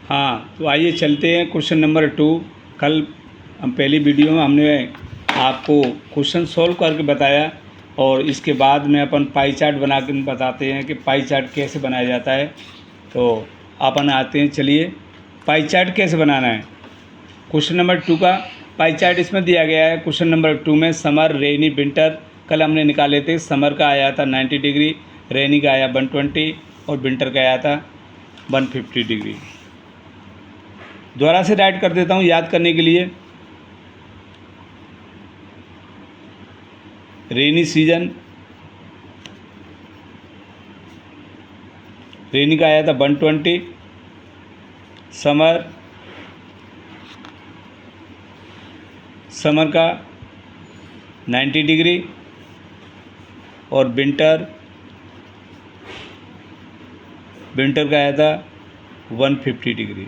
हाँ, तो आइए चलते हैं क्वेश्चन नंबर 2। कल हम पहली वीडियो में हमने आपको क्वेश्चन सॉल्व करके बताया और इसके बाद में अपन पाई चार्ट बना के बताते हैं कि पाई चार्ट कैसे बनाया जाता है। तो अपन आते हैं, चलिए पाई चार्ट कैसे बनाना है। क्वेश्चन नंबर 2 का पाई चार्ट इसमें दिया गया है। क्वेश्चन नंबर 2 में समर, रेनी, विंटर कल हमने निकाले थे। समर का आया था 90 डिग्री, रेनी का आया 120 और विंटर का आया था 150 डिग्री। दोबारा से राइट कर देता हूँ याद करने के लिए। रेनी सीजन, रेनी का आया था 120, समर, समर का 90 डिग्री और विंटर, विंटर का आया था 150 डिग्री।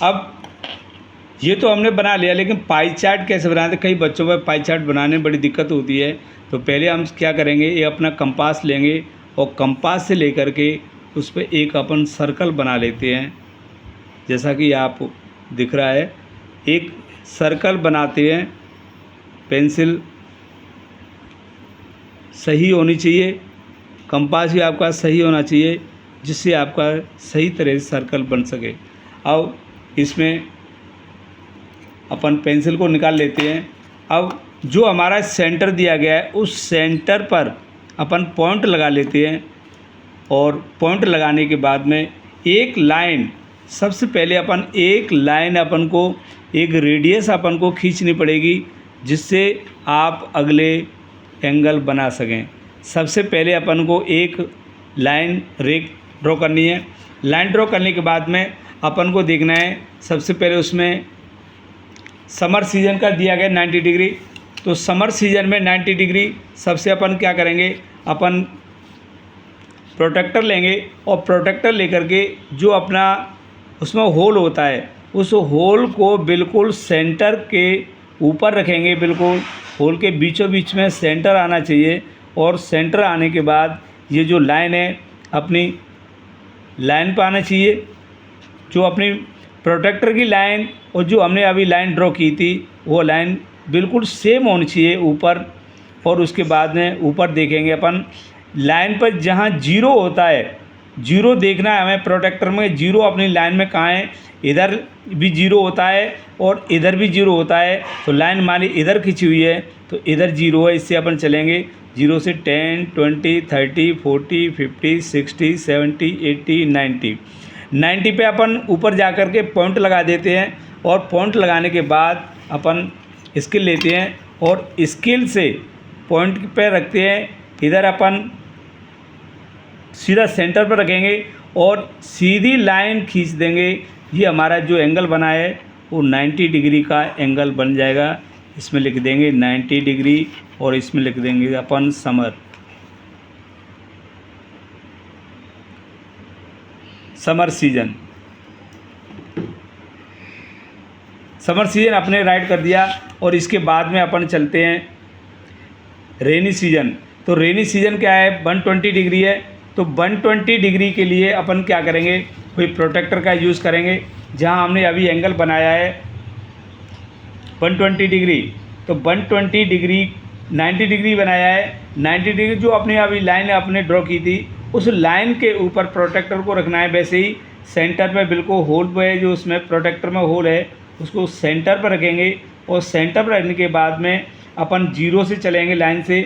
अब ये तो हमने बना लिया, लेकिन पाई चार्ट कैसे बनाते। कई बच्चों पर पाई चार्ट बनाने में बड़ी दिक्कत होती है। तो पहले हम क्या करेंगे, ये अपना कंपास लेंगे और कंपास से लेकर के उस पर एक अपन सर्कल बना लेते हैं। जैसा कि आप दिख रहा है, एक सर्कल बनाते हैं। पेंसिल सही होनी चाहिए, कंपास भी आपका सही होना चाहिए, जिससे आपका सही तरह से सर्कल बन सके। अब इसमें अपन पेंसिल को निकाल लेते हैं। अब जो हमारा सेंटर दिया गया है उस सेंटर पर अपन पॉइंट लगा लेते हैं और पॉइंट लगाने के बाद में एक लाइन, सबसे पहले अपन एक लाइन अपन को, एक रेडियस अपन को खींचनी पड़ेगी, जिससे आप अगले एंगल बना सकें। सबसे पहले अपन को एक लाइन ड्रॉ करनी है। लाइन ड्रॉ करने के बाद में अपन को देखना है, सबसे पहले उसमें समर सीजन का दिया गया 90 डिग्री। तो समर सीजन में 90 डिग्री सबसे अपन क्या करेंगे, अपन प्रोटेक्टर लेंगे और प्रोटेक्टर लेकर के जो अपना उसमें होल होता है, उस होल को बिल्कुल सेंटर के ऊपर रखेंगे। बिल्कुल होल के बीचों बीच में सेंटर आना चाहिए और सेंटर आने के बाद ये जो लाइन है अपनी लाइन पर आना चाहिए। जो अपनी प्रोटेक्टर की लाइन और जो हमने अभी लाइन ड्रॉ की थी वो लाइन बिल्कुल सेम होनी चाहिए ऊपर। और उसके बाद में ऊपर देखेंगे अपन लाइन पर जहाँ जीरो होता है, जीरो देखना है हमें प्रोटेक्टर में। जीरो अपनी लाइन में कहाँ है, इधर भी जीरो होता है और इधर भी जीरो होता है। तो लाइन हमारी इधर खींची हुई है तो इधर जीरो है, इससे अपन चलेंगे। जीरो से 10, 20, 30, 40, 50, 60, 70, 80, 90 पे अपन ऊपर जा कर के पॉइंट लगा देते हैं। और पॉइंट लगाने के बाद अपन स्केल लेते हैं और स्केल से पॉइंट पे रखते हैं। इधर अपन सीधा सेंटर पर रखेंगे और सीधी लाइन खींच देंगे। ये हमारा जो एंगल बना है वो 90 डिग्री का एंगल बन जाएगा। इसमें लिख देंगे 90 डिग्री और इसमें लिख देंगे अपन summer, summer season. Summer season अपने राइट कर दिया और इसके बाद में अपन चलते हैं रेनी सीजन। तो रेनी सीजन क्या है, 120 डिग्री है। तो 120 डिग्री के लिए अपन क्या करेंगे, कोई प्रोटेक्टर का यूज़ करेंगे। जहां हमने अभी एंगल बनाया है 120 डिग्री, तो 120 डिग्री 90 डिग्री बनाया है। 90 डिग्री जो अपने अभी लाइन अपने ड्रॉ की थी उस लाइन के ऊपर प्रोटेक्टर को रखना है। वैसे ही सेंटर में बिल्कुल होल पे, जो उसमें प्रोटेक्टर में होल है उसको सेंटर पर रखेंगे और सेंटर पर रखने के बाद में अपन जीरो से चलेंगे लाइन से।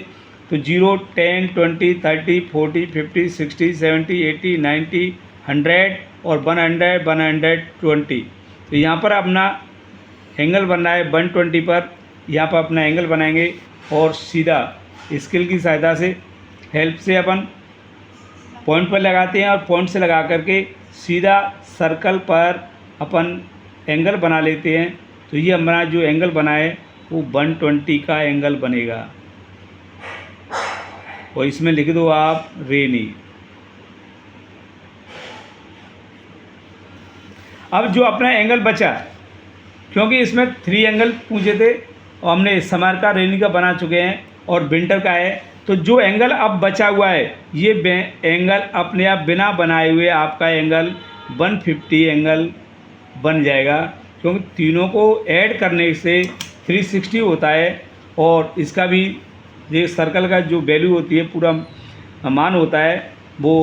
तो 0, 10, 20, 30, 40, 50, 60, 70, 80, 90, 100 और 100, 120। तो यहाँ पर अपना एंगल बन रहा है 120 पर। यहाँ पर अपना एंगल बनाएंगे और सीधा स्केल की सहायता से, हेल्प से अपन पॉइंट पर लगाते हैं और पॉइंट से लगा करके सीधा सर्कल पर अपन एंगल बना लेते हैं। तो ये हमारा जो एंगल बना है वो 120 का एंगल बनेगा। और इसमें लिख दो आप रेनी। अब जो अपना एंगल बचा, क्योंकि इसमें 3 एंगल पूछे थे और हमने समर का, रेनी का बना चुके हैं और विंटर का है। तो जो एंगल अब बचा हुआ है ये एंगल अपने आप बिना बनाए हुए आपका एंगल 150 एंगल बन जाएगा, क्योंकि तीनों को ऐड करने से 360 होता है और इसका भी ये सर्कल का जो वैल्यू होती है पूरा मान होता है वो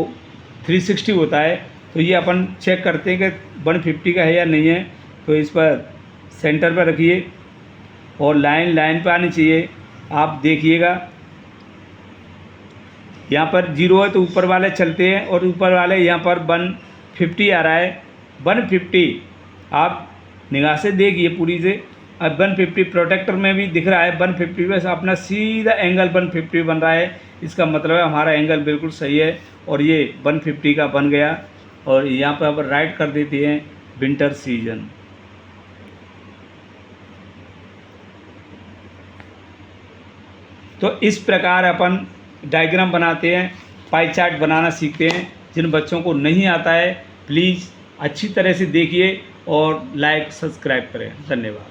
360 होता है। तो ये अपन चेक करते हैं कि 150 का है या नहीं है। तो इस पर सेंटर पर रखिए और लाइन लाइन पर आनी चाहिए। आप देखिएगा यहाँ पर 0 है तो ऊपर वाले चलते हैं और ऊपर वाले यहाँ पर 150 आ रहा है। 150 आप निगाह से देखिए पूरी से। अब 150 प्रोटेक्टर में भी दिख रहा है 150 पे अपना सीधा एंगल 150 बन रहा है। इसका मतलब है हमारा एंगल बिल्कुल सही है और ये 150 का बन गया। और यहाँ पर अब राइट कर देते हैं विंटर सीजन। तो इस प्रकार अपन डायग्राम बनाते हैं, पाई चार्ट बनाना सीखते हैं। जिन बच्चों को नहीं आता है प्लीज़ अच्छी तरह से देखिए और लाइक सब्सक्राइब करें। धन्यवाद।